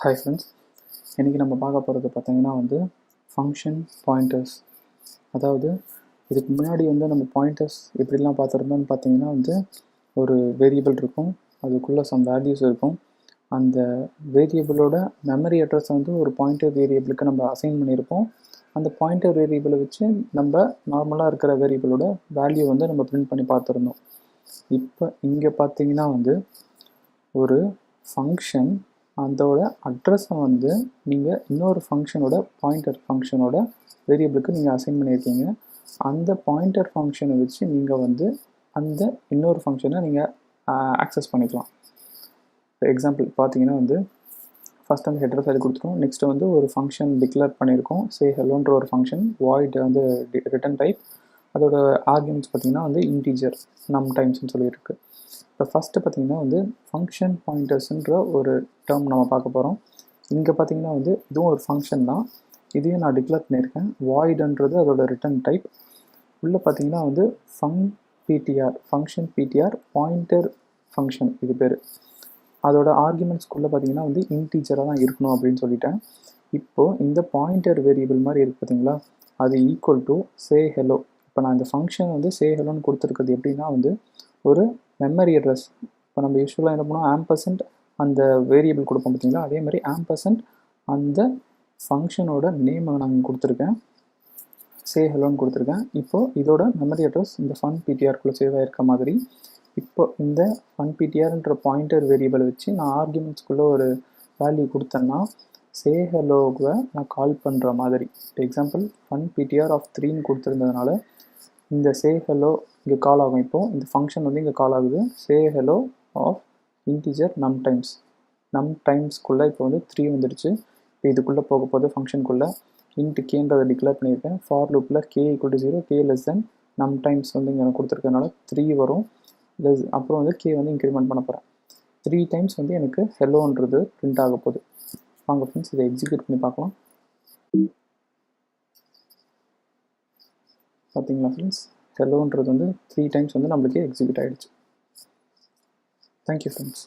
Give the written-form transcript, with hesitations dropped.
Hi friends, இன்றைக்கி நம்ம பார்க்க போகிறது பார்த்தீங்கன்னா ஃபங்க்ஷன் பாயிண்டர்ஸ். அதாவது இதுக்கு முன்னாடி நம்ம பாயிண்டர்ஸ் எப்படிலாம் பார்த்துருந்தோம்னு பார்த்தீங்கன்னா ஒரு வேரியபிள் இருக்கும், அதுக்குள்ளே சம் வேல்யூஸ் இருக்கும். அந்த வேரியபிளோட மெமரி அட்ரஸை ஒரு பாயிண்டர் வேரியபிளுக்கு நம்ம அசைன் பண்ணியிருப்போம். அந்த பாயிண்டர் வேரியபிளை வச்சு நம்ம நார்மலாக இருக்கிற வேரியபிளோட வேல்யூ நம்ம பிரிண்ட் பண்ணி பார்த்துருந்தோம். இப்போ இங்கே பார்த்தீங்கன்னா ஒரு ஃபங்க்ஷன் அதோட அட்ரஸை நீங்கள் இன்னொரு ஃபங்க்ஷனோட பாயிண்டர் ஃபங்க்ஷனோட வேரியபிளுக்கு நீங்கள் அசைன் பண்ணியிருக்கீங்க. அந்த பாயிண்டர் ஃபங்க்ஷனை வச்சு நீங்கள் அந்த இன்னொரு ஃபங்க்ஷனை நீங்கள் ஆக்சஸ் பண்ணிக்கலாம். எக்ஸாம்பிள் பார்த்தீங்கன்னா ஃபஸ்ட் ஹெட்டர் ஃபைல் கொடுத்துருக்கோம். நெக்ஸ்ட்டு ஒரு ஃபங்க்ஷன் டிக்ளேர் பண்ணியிருக்கோம், சே ஹெலோன்ற ஒரு ஃபங்க்ஷன். Void return type. அதோட ஆர்குமெண்ட்ஸ் பார்த்தீங்கன்னா இன்டீஜர் நம் டைம்ஸ்னு சொல்லியிருக்கு. இப்போ ஃபஸ்ட்டு பார்த்தீங்கன்னா ஃபங்க்ஷன் பாயிண்டர்ஸ்ன்ற ஒரு டேர்ம் நம்ம பார்க்க போகிறோம். இங்கே பார்த்தீங்கன்னா இதுவும் ஒரு ஃபங்க்ஷன் தான். இதையும் நான் டிக்ளேர் பண்ணியிருக்கேன். வாய்டுன்றது அதோட ரிட்டன் டைப். உள்ளே பார்த்தீங்கன்னா ஃபங்க்ஷன் பிடிஆர் பாயிண்டர் ஃபங்க்ஷன் இது பேர். அதோட ஆர்குமெண்ட்ஸ்குள்ளே பார்த்தீங்கன்னா இன்டீஜராக தான் இருக்கணும் அப்படின்னு சொல்லிட்டேன். இப்போது இந்த பாயிண்டர் வேரியபிள் மாதிரி இருக்குது பார்த்தீங்களா, அது ஈக்குவல் டு சே ஹெலோ. இப்போ நான் இந்த ஃபங்க்ஷன் சே ஹெலோன்னு கொடுத்துருக்குது எப்படின்னா ஒரு மெமரி அட்ரஸ். இப்போ நம்ம யூஸ்வலாக என்ன பண்ணோம், ஆம்பர்சன்ட் அந்த வேரியபிள் கொடுப்போம் பார்த்தீங்களா, அதே மாதிரி ஆம்பர்சன்ட் அந்த ஃபங்க்ஷனோட நேமை நான் கொடுத்துருக்கேன், சே ஹெலோன்னு கொடுத்துருக்கேன். இப்போது இதோட மெமரி அட்ரஸ் இந்த ஃபன் பிடிஆர்க்குள்ளே சேவ் ஆகிருக்க மாதிரி. இப்போ இந்த ஃபன் பிடிஆர்ன்ற பாயிண்டர் வேரியபிளை வச்சு நான் ஆர்குமெண்ட்ஸ்குள்ளே ஒரு வேல்யூ கொடுத்தேன்னா சே ஹெலோவை நான் கால் பண்ணுற மாதிரி. இப்போ எக்ஸாம்பிள் ஃபன் பிடிஆர் ஆஃப் 3ன்னு கொடுத்துருந்ததுனால இந்த சே ஹெலோ இங்கே கால் ஆகும். இப்போது இந்த ஃபங்க்ஷன் இங்கே கால் ஆகுது, சே ஹெலோ ஆஃப் இன்டீஜர் நம் டைம்ஸ்க்குள்ளே இப்போ 3 வந்துடுச்சு. இப்போ இதுக்குள்ளே போக போது ஃபங்க்ஷனுக்குள்ளே இன்ட்டு கேன்றதை டிக்ளேர் பண்ணியிருக்கேன். ஃபார் லூப்பில் K equal to 0, K less than நம் டைம்ஸ் இங்கே நான் கொடுத்துருக்கனால 3 வரும். அப்புறம் கே இன்க்ரிமெண்ட் பண்ண போகிறேன். 3 டைம்ஸ் எனக்கு ஹெலோன்றது பிரிண்ட் ஆக போகுது. வாங்க ஃப்ரெண்ட்ஸ் இதை எக்ஸிக்யூட் பண்ணி பார்க்கலாம். பார்த்தீங்களா ஃப்ரெண்ட்ஸ், ஹெலோன்றது 3 டைம்ஸ் நம்மளுக்கு எக்ஸிக்யூட் ஆகிடுச்சு. Thank you friends.